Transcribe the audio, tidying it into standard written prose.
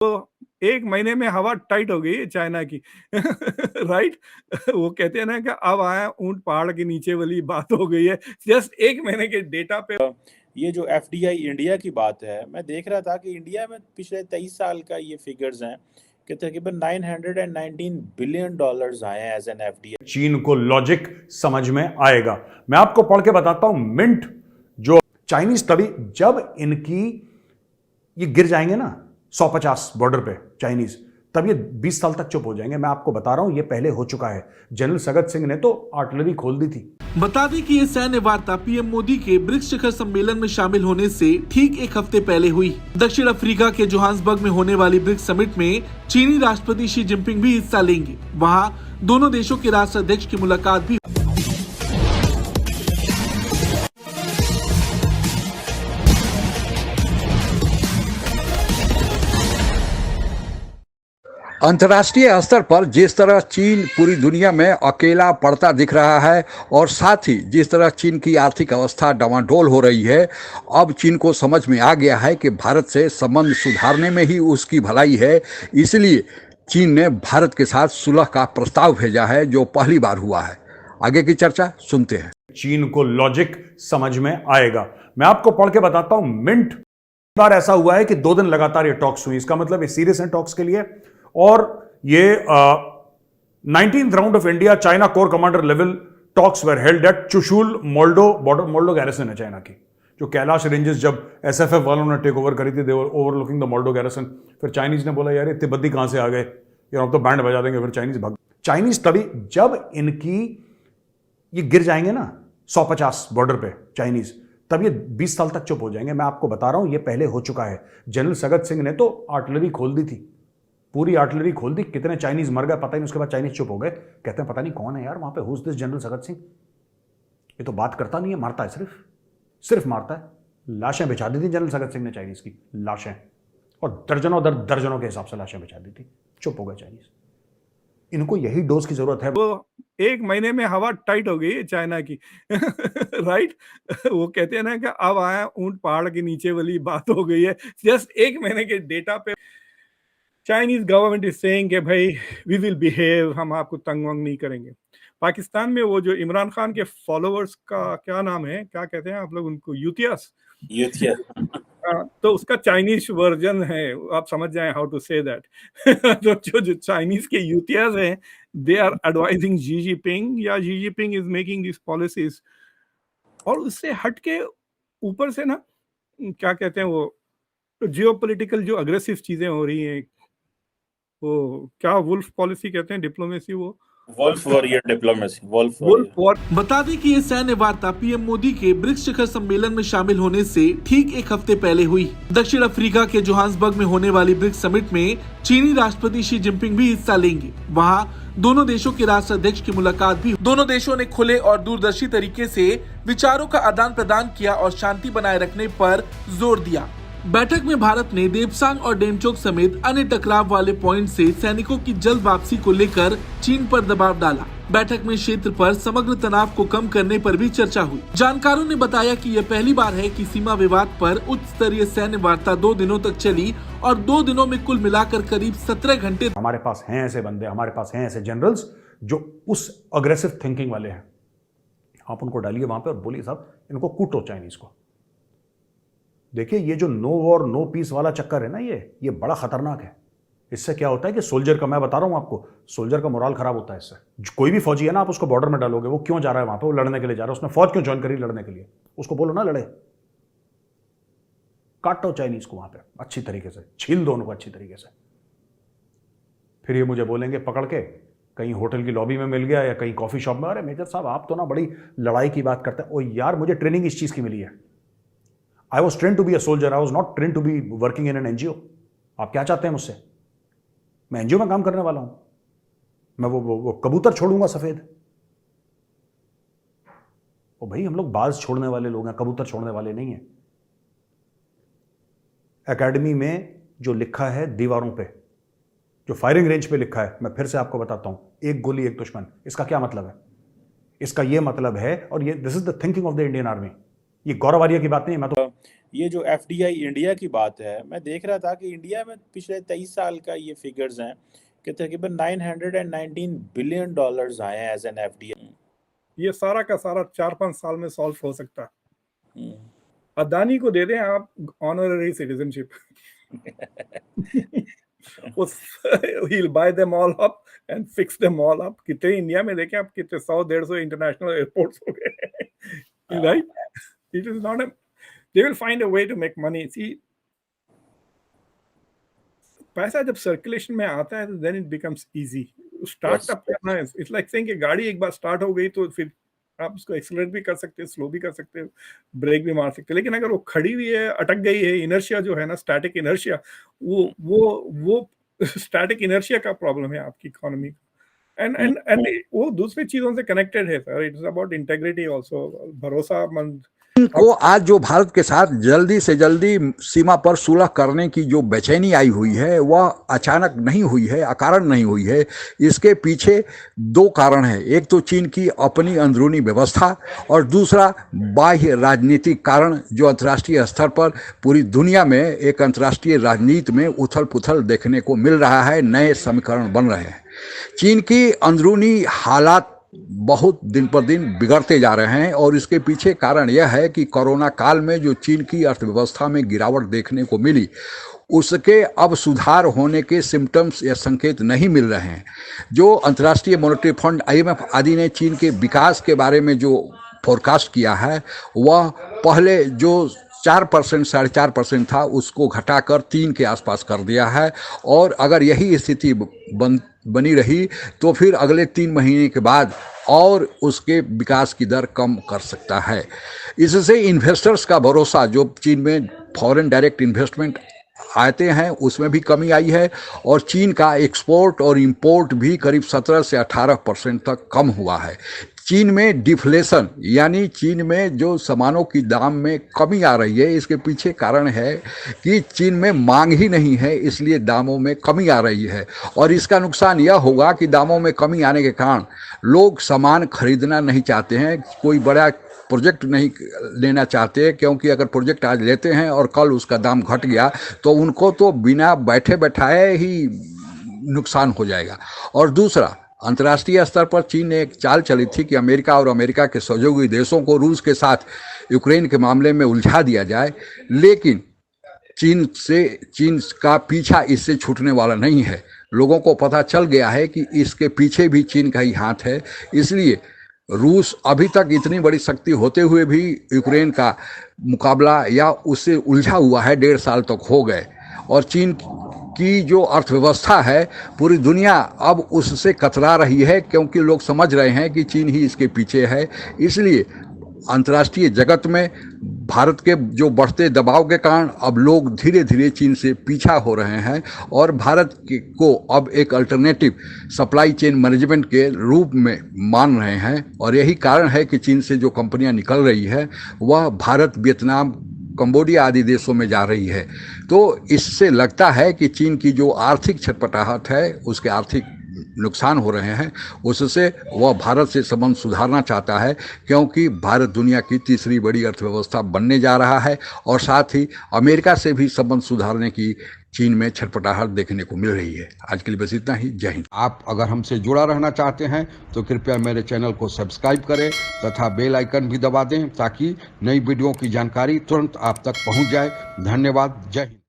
तो 1 महीने में हवा टाइट हो गई है चाइना की राइट? वो कहते हैं ना कि अब आया ऊँट पहाड़ के नीचे वाली बात हो गई है। जस्ट 1 महीने के डेटा पे ये जो एफडीआई इंडिया की बात है, मैं देख रहा था कि इंडिया में पिछले 23 साल का ये फिगर्स हैं कि तकरीबन $919 बिलियन आए हैं एज एन एफडीआई। चीन को लॉजिक समझ में आएगा। मैं आपको पढ़ के बताता हूं। मिंट जो चाइनीज, तभी जब इनकी ये गिर जाएंगे ना 150 बॉर्डर पे चाइनीज, तब ये 20 साल तक चुप हो जाएंगे। मैं आपको बता रहा हूं, ये पहले हो चुका है। जनरल सगत सिंह ने तो आर्टिलरी खोल दी थी। बता दें कि ये सैन्य वार्ता पीएम मोदी के ब्रिक्स शिखर सम्मेलन में शामिल होने से ठीक एक हफ्ते पहले हुई। दक्षिण अफ्रीका के जोहान्सबर्ग में होने वाली ब्रिक्स समिट में चीनी राष्ट्रपति शी जिनपिंग भी हिस्सा लेंगे। वहां दोनों देशों के राष्ट्राध्यक्ष की मुलाकात भी। अंतर्राष्ट्रीय स्तर पर जिस तरह चीन पूरी दुनिया में अकेला पड़ता दिख रहा है और साथ ही जिस तरह चीन की आर्थिक अवस्था डामाडोल हो रही है, अब चीन को समझ में आ गया है कि भारत से संबंध सुधारने में ही उसकी भलाई है। इसलिए चीन ने भारत के साथ सुलह का प्रस्ताव भेजा है, जो पहली बार हुआ है। आगे की चर्चा सुनते हैं। चीन को लॉजिक समझ में आएगा। मैं आपको पढ़ के बताता हूं। मिंट बार ऐसा हुआ है कि 2 दिन लगातार ये टॉक्स हुई। इसका मतलब ये सीरियस है टॉक्स के लिए। और ये 19th round of India China core commander level talks were held at Chushul Moldo border. Moldo garrison है चाइना की, जो कैलाश रेंजेस जब एसएफएफ वालों ने टेक ओवर करी थी, दे वर ओवरलुकिंग द मोल्डो गैरिसन। फिर चाइनीज ने बोला यार ये तिब्बती कहां से आ गए, यार अब तो बैंड बजा देंगे। फिर चाइनीज भाग। चाइनीज तभी जब इनकी ये गिर जाएंगे ना 150 बॉर्डर पे चाइनीज, तब ये 20 साल तक चुप हो जाएंगे। मैं आपको बता रहा हूं, ये पहले हो चुका है। जनरल सगत सिंह ने तो आर्टिलरी खोल दी थी, पूरी आर्टिलरी खोल दी। कितने चाइनीज मर गए पता ही नहीं। उसके बाद चाइनीज चुप हो गए। कहते हैं पता नहीं कौन है यार वहां पे, who's this general Sagat Singh. ये तो बात करता नहीं है, मारता है, सिर्फ मारता है। लाशें बिछा दी थी जनरल सगत सिंह ने चाइनीज की, लाशें, और दर्जनों दर्जनों के हिसाब से लाशें बिछा दी थी। चुप हो गए चाइनीज। इनको यही डोज की जरूरत है। वो 1 महीने में हवा टाइट हो गई है चाइना की राइट? वो कहते हैं ना कि अब आया ऊँट पहाड़ के नीचे वाली बात हो गई है। जस्ट 1 महीने के डेटा पे चाइनीज गवर्नमेंट इज सेइंग कि भाई वी विल बिहेव, हम आपको तंग वंग नहीं करेंगे। पाकिस्तान में वो जो इमरान खान के फॉलोअर्स का क्या नाम है, क्या कहते हैं आप लोग उनको, यूथियास? यूथिया। तो उसका चाइनीज वर्जन है, आप समझ जाएं हाउ टू से दैट। तो जो चाइनीज के यूथियास हैं, they are advising Xi Jinping, या Xi Jinping is making this policies. और उससे हट के ऊपर से ना, क्या कहते हैं वो, जियोपॉलिटिकल जो अग्रेसिव चीजें हो रही हैं, वो क्या वुल्फ पॉलिसी कहते हैं, डिप्लोमेसी, वो wolf warrior diplomacy, wolf wolf war. बता दें कि ये सैन्य वार्ता पीएम मोदी के ब्रिक्स शिखर सम्मेलन में शामिल होने से ठीक एक हफ्ते पहले हुई। दक्षिण अफ्रीका के जोहान्सबर्ग में होने वाली ब्रिक्स समिट में चीनी राष्ट्रपति शी जिनपिंग भी हिस्सा लेंगे। वहां दोनों देशों के राष्ट्राध्यक्ष की मुलाकात भी। दोनों देशों ने खुले और दूरदर्शी तरीके से विचारों का आदान प्रदान किया और शांति बनाए रखने पर जोर दिया। बैठक में भारत ने देपसांग और डेमचोक समेत अन्य टकराव वाले पॉइंट से सैनिकों की जल्द वापसी को लेकर चीन पर दबाव डाला। बैठक में क्षेत्र पर समग्र तनाव को कम करने पर भी चर्चा हुई। जानकारों ने बताया कि यह पहली बार है कि सीमा विवाद पर उच्च स्तरीय सैन्य वार्ता 2 दिनों तक चली और 2 दिनों में कुल मिलाकर करीब 17 घंटे। हमारे पास हैं ऐसे बंदे, हमारे पास हैं ऐसे जनरल्स जो उस अग्रेसिव थिंकिंग वाले हैं। आप उनको डालिए वहां पे और बोलिए साहब इनको कूटो चाइनीज को। देखिए ये जो नो वॉर नो पीस वाला चक्कर है ना, ये बड़ा खतरनाक है। इससे क्या होता है कि सोल्जर का, मैं बता रहा हूं आपको, सोल्जर का मोरल खराब होता है इससे। कोई भी फौजी है ना, आप उसको बॉर्डर में डालोगे, वो क्यों जा रहा है वहां पे, वो लड़ने के लिए जा रहा है। उसने फौज क्यों ज्वाइन करी? लड़ने के लिए। उसको बोलो ना लड़े, काटो चाइनीज को वहां पे अच्छी तरीके से, छील दो उनको अच्छी तरीके से। फिर ये मुझे बोलेंगे पकड़ के, कहीं होटल की लॉबी में मिल गया या कहीं कॉफी शॉप में, अरे मेजर साहब आप तो ना बड़ी लड़ाई की बात करते हैं। ओ यार, मुझे ट्रेनिंग इस चीज की मिली है। I was trained to be a soldier. I was not trained to be working in an NGO. आप क्या चाहते हैं मुझसे? मैं एनजीओ में काम करने वाला हूं। मैं वो कबूतर छोड़ूंगा सफेद? ओ भाई, हम लोग बाज छोड़ने वाले लोग हैं, कबूतर छोड़ने वाले नहीं हैं। एकेडमी में जो लिखा है दीवारों पे, जो फायरिंग रेंज पे लिखा है, मैं फिर से आपको बताता हूं, 1 गोली 1 दुश्मन। इसका क्या मतलब है? इसका यह मतलब है, और ये this is the thinking of the Indian army. ये गौरव आर्य की बात नहीं है। मैं तो ये जो FDI इंडिया की बात है, मैं देख रहा था कि इंडिया में पिछले 23 साल का ये फिगर्स हैं कि तकरीबन $919 बिलियन आए हैं एज एन FDI। ये सारा का सारा 4-5 साल में सॉल्व हो सकता है। हम्म। अदानी को दे दें आप ऑनररी सिटीजनशिप। उस he'll buy them all up and fix them all up। कितने इंडिया में देखें आप, कितने 100-150 इंटरनेशनल एयरपोर्ट्स हो गए, right? It is not a, they will find a way to make money। See, पैसा जब सर्कुलेशन में आता है then it becomes easy. Startup करना है, इट्स लाइक सेइंग कि गाड़ी एक बार स्टार्ट हो गई तो फिर आप उसको एक्सेलरेट भी कर सकते हैं, स्लो भी कर सकते हैं, ब्रेक भी मार सकते हैं। लेकिन अगर वो खड़ी हुई है, अटक गई है, इनर्शिया जो है ना, स्टैटिक इनर्शिया, वो स्टैटिक इनर्शिया का प्रॉब्लम है आपकी इकोनॉमी का। एंड वो दूसरी चीजों से कनेक्टेड है sir. It's about integrity also, भरोसामंद को आज जो भारत के साथ जल्दी से जल्दी सीमा पर सुलह करने की जो बेचैनी आई हुई है वह अचानक नहीं हुई है, अकारण नहीं हुई है। इसके पीछे दो कारण हैं। एक तो चीन की अपनी अंदरूनी व्यवस्था और दूसरा बाह्य राजनीतिक कारण, जो अंतर्राष्ट्रीय स्तर पर पूरी दुनिया में एक अंतर्राष्ट्रीय राजनीति में उथल पुथल देखने को मिल रहा है, नए समीकरण बन रहे हैं। चीन की अंदरूनी हालात बहुत दिन पर दिन बिगड़ते जा रहे हैं और इसके पीछे कारण यह है कि कोरोना काल में जो चीन की अर्थव्यवस्था में गिरावट देखने को मिली, उसके अब सुधार होने के सिम्टम्स या संकेत नहीं मिल रहे हैं। जो अंतर्राष्ट्रीय मॉनेटरी फंड IMF आदि ने चीन के विकास के बारे में जो फोरकास्ट किया है, वह पहले जो 4% 4.5% था उसको घटाकर 3 के आसपास कर दिया है। और अगर यही स्थिति बनी रही तो फिर अगले 3 महीने के बाद और उसके विकास की दर कम कर सकता है। इससे इन्वेस्टर्स का भरोसा, जो चीन में फॉरेन डायरेक्ट इन्वेस्टमेंट आते हैं, उसमें भी कमी आई है और चीन का एक्सपोर्ट और इंपोर्ट भी करीब 17 से 18% तक कम हुआ है। चीन में डिफ्लेशन, यानी चीन में जो सामानों की दाम में कमी आ रही है, इसके पीछे कारण है कि चीन में मांग ही नहीं है, इसलिए दामों में कमी आ रही है। और इसका नुकसान यह होगा कि दामों में कमी आने के कारण लोग सामान खरीदना नहीं चाहते हैं, कोई बड़ा प्रोजेक्ट नहीं लेना चाहते, क्योंकि अगर प्रोजेक्ट आज लेते हैं और कल उसका दाम घट गया तो उनको तो बिना बैठे बैठाए ही नुकसान हो जाएगा। और दूसरा, अंतर्राष्ट्रीय स्तर पर चीन ने एक चाल चली थी कि अमेरिका और अमेरिका के सहयोगी देशों को रूस के साथ यूक्रेन के मामले में उलझा दिया जाए, लेकिन चीन का पीछा इससे छूटने वाला नहीं है। लोगों को पता चल गया है कि इसके पीछे भी चीन का ही हाथ है। इसलिए रूस अभी तक इतनी बड़ी शक्ति होते हुए भी यूक्रेन का मुकाबला या उससे उलझा हुआ है, 1.5 साल तक हो गए। और चीन की जो अर्थव्यवस्था है, पूरी दुनिया अब उससे कतरा रही है, क्योंकि लोग समझ रहे हैं कि चीन ही इसके पीछे है। इसलिए अंतर्राष्ट्रीय जगत में भारत के जो बढ़ते दबाव के कारण अब लोग धीरे धीरे चीन से पीछा हो रहे हैं और भारत को अब एक अल्टरनेटिव सप्लाई चेन मैनेजमेंट के रूप में मान रहे हैं। और यही कारण है कि चीन से जो कंपनियां निकल रही है वह भारत, वियतनाम, कंबोडिया आदि देशों में जा रही है। तो इससे लगता है कि चीन की जो आर्थिक छटपटाहट है, उसके आर्थिक नुकसान हो रहे हैं, उससे वह भारत से संबंध सुधारना चाहता है, क्योंकि भारत दुनिया की तीसरी बड़ी अर्थव्यवस्था बनने जा रहा है और साथ ही अमेरिका से भी संबंध सुधारने की चीन में छटपटाहट देखने को मिल रही है। आज के लिए बस इतना ही। जय हिंद। आप अगर हमसे जुड़ा रहना चाहते हैं तो कृपया मेरे चैनल को सब्सक्राइब करें तथा बेल आइकन भी दबा दें, ताकि नई वीडियो की जानकारी तुरंत आप तक पहुंच जाए। धन्यवाद। जय हिंद।